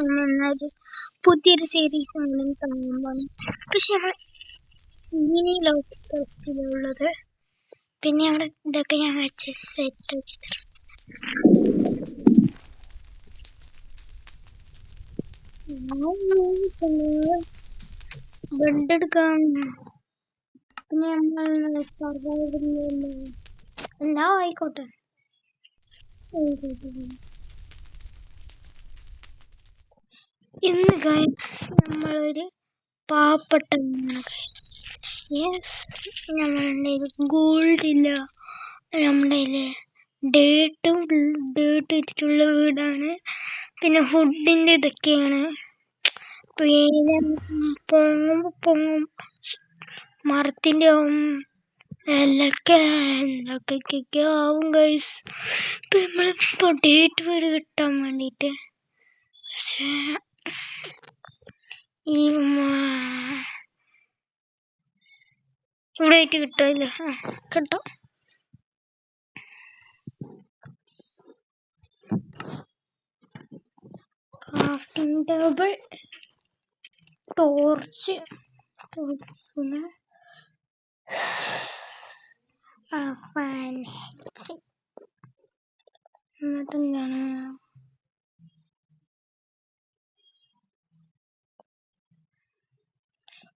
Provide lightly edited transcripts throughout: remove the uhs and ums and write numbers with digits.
എന്നൊരു പുതിയൊരു സീരീസ് ആണ് കാണുമ്പോൾ പക്ഷെ നമ്മൾ ഇങ്ങനെ ലോകത്തിലുള്ളത് പിന്നെ അവിടെ ഇതൊക്കെ ഞാൻ വെച്ച് സെറ്റ് ബെഡ് എടുക്കാൻ പിന്നെ നമ്മൾ സർവൈവറിൽ എല്ലാം ആയിക്കോട്ടെ. ഇന്ന് ഗൈസ് നമ്മളൊരു പാവപ്പെട്ട നമ്മളുടെ ഗോൾഡ് ഇല്ല, നമ്മുടെ ഡേറ്റ് വെച്ചിട്ടുള്ള വീടാണ്. പിന്നെ ഫുഡിന്റെ ഇതൊക്കെയാണ്. പിന്നെ പൊങ്ങും മരത്തിന്റെ എന്തൊക്കെ ആവും ഗൈസ്. ഇപ്പൊ നമ്മളിപ്പോ ഡേറ്റ് വീട് കിട്ടാൻ വേണ്ടിട്ട് പക്ഷേ ഈ ഇവിടെ ആയിട്ട് കിട്ടില്ല, കിട്ടും. ക്രാഫ്റ്റിംഗ് ടേബിൾ, ടോർച്ച്, എന്നിട്ടെന്താണ്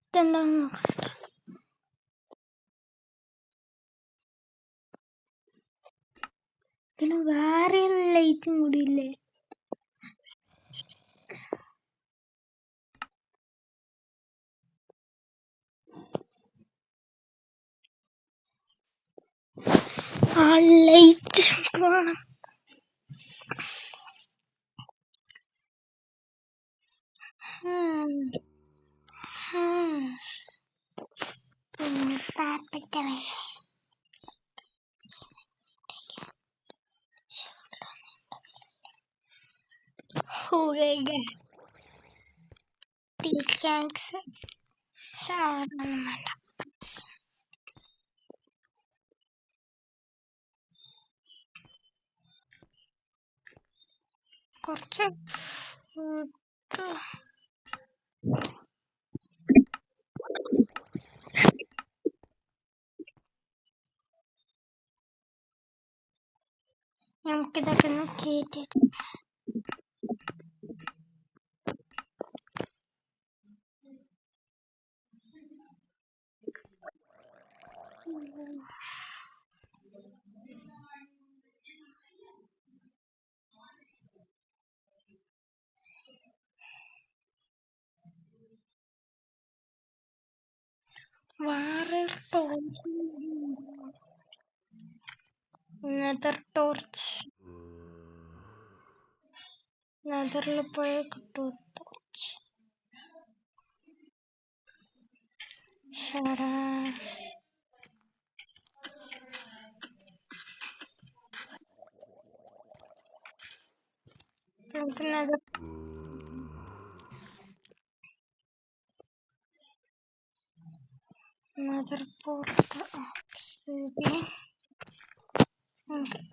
ഇതെന്താണ് നോക്കണ്ട. ഇതിന് വേറെ ലൈറ്റും കൂടി ഇല്ലേ? ആ ലൈറ്റ് വേണം. കുറച്ച് നമുക്കിതൊക്കെ ഒന്ന് കേറ്റി വേറെ ടോർച്ച്, നെതറിൽ പോയ കിട്ടും torch. Another port obsidian. Okay.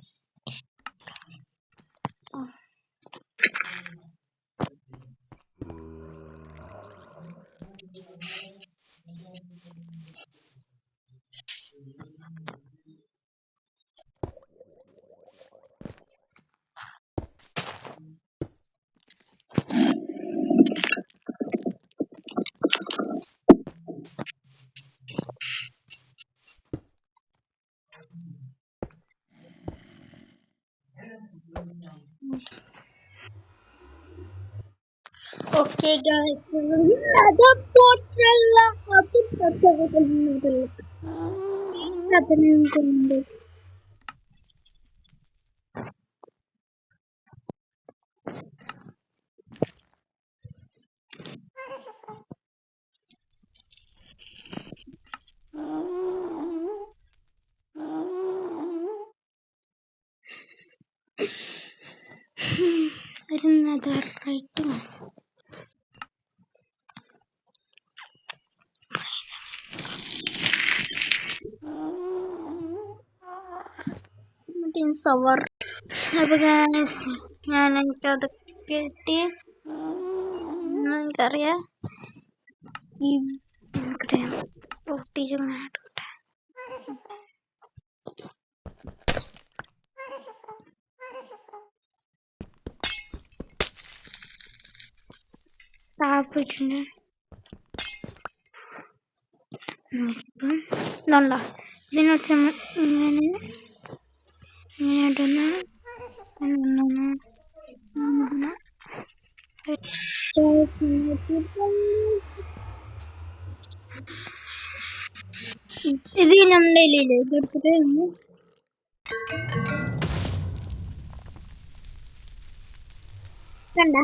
Okay guys, another portal. Another item. Summer. Have a guys. And I got the kitty. എനിക്കറിയാം. ഇവിടെ പൊട്ടിച്ച് എടുക്കട്ടെ. താപ്പിട്ടുണ്ട്. ഇതുണ്ടോ? ഇതിനൊക്കെ ഇങ്ങനെ ഇടുന്ന ഇത് നമ്മുടെ ഇല്ലേ ഇതെടുത്തിട്ട് കണ്ട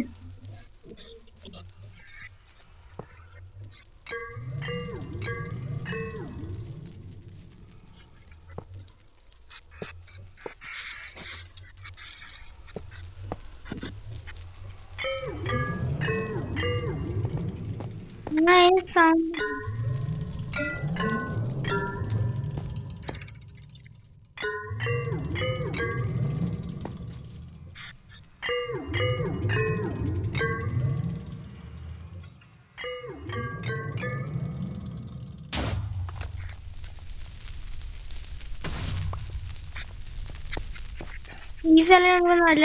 ഈ സ്ഥലം നല്ല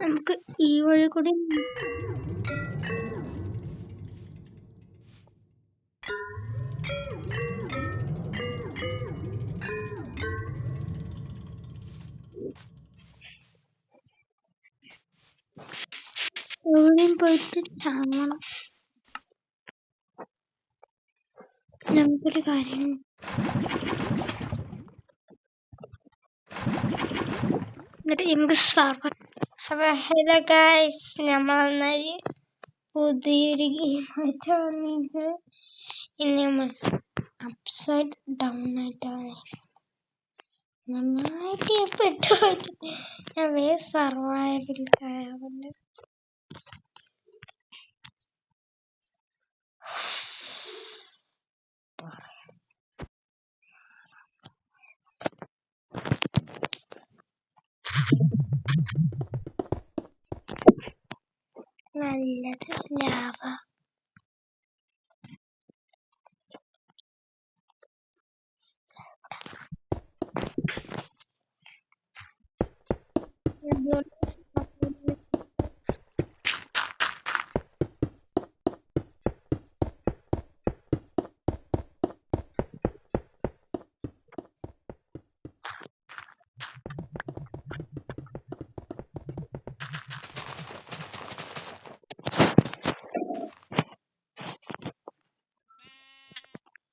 നമുക്ക് ഈ വഴി കൂടി എവിടെയും പോയിട്ട് ചാങ്ങണം. നമുക്കൊരു കാര്യം എന്നിട്ട് നമുക്ക് സർവർ. ഹലോ ഗൈസ്, നമ്മളെന്നായി പുതിയൊരു ഗെയിമായിട്ട് വന്നിട്ട് ഇനി നമ്മൾ അപ്സൈഡ് ഡൗൺ ആയിട്ടാണ് നന്നായിട്ട് ഞാൻ പെട്ടുപോയിട്ട് ഞാൻ വേറെ സർവൈവൽ കയറുന്നുണ്ട്. നല്ലത് lava.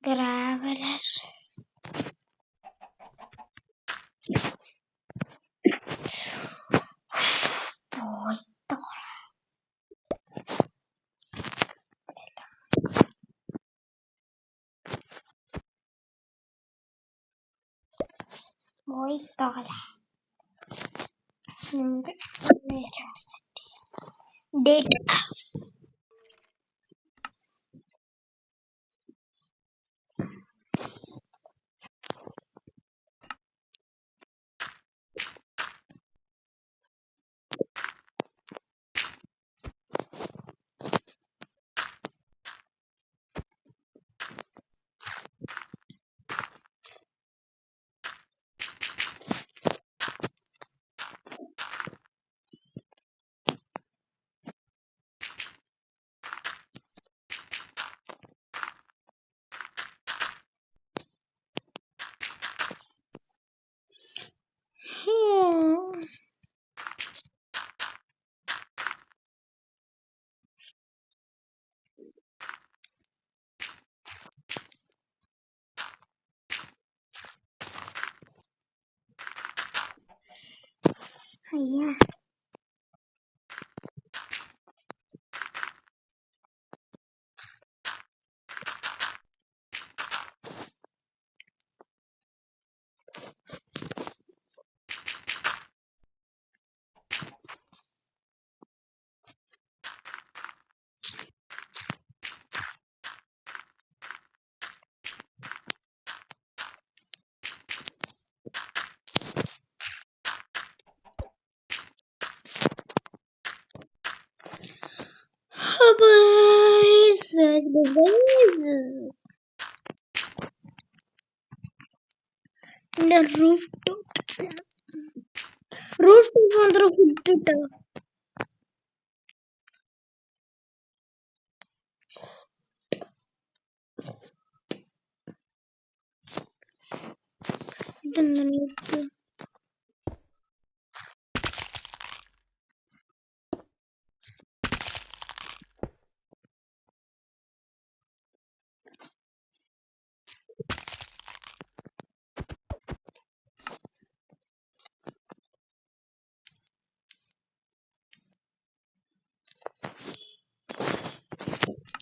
Graveler. Voy tola. Date. Yeah. Roof top മാത്രം ഫുഡ് ഇതെന്താണ്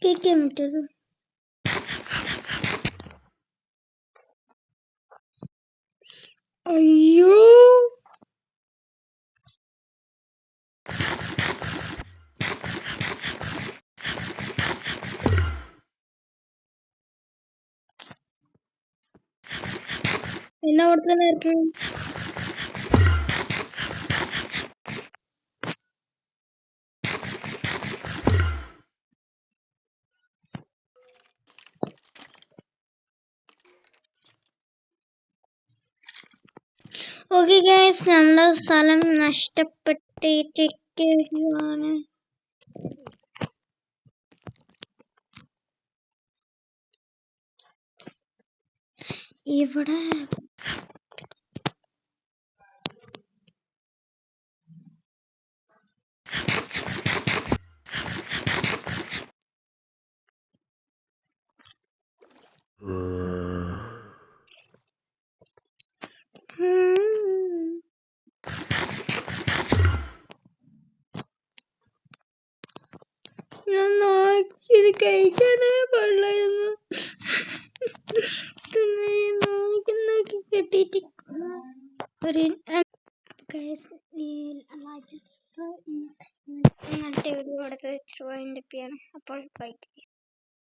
കേൾക്കാൻ പറ്റത്? അയ്യോ എന്നെ അവിടെ തന്നെ ഇറക്കി. ഓക്കെ ഗൈസ്, നമ്മുടെ സ്ഥലം നഷ്ടപ്പെട്ടിരിക്കുകയാണ്. ഇവിടെ ഞാൻ നോക്കിയത് കഴിക്കാനേ പാടില്ലായിരുന്നു. നോക്കി കെട്ടിട്ട് ഒരു വീഡിയോ എടുത്ത് വെച്ചിട്ട് അപ്പോൾ ബൈ.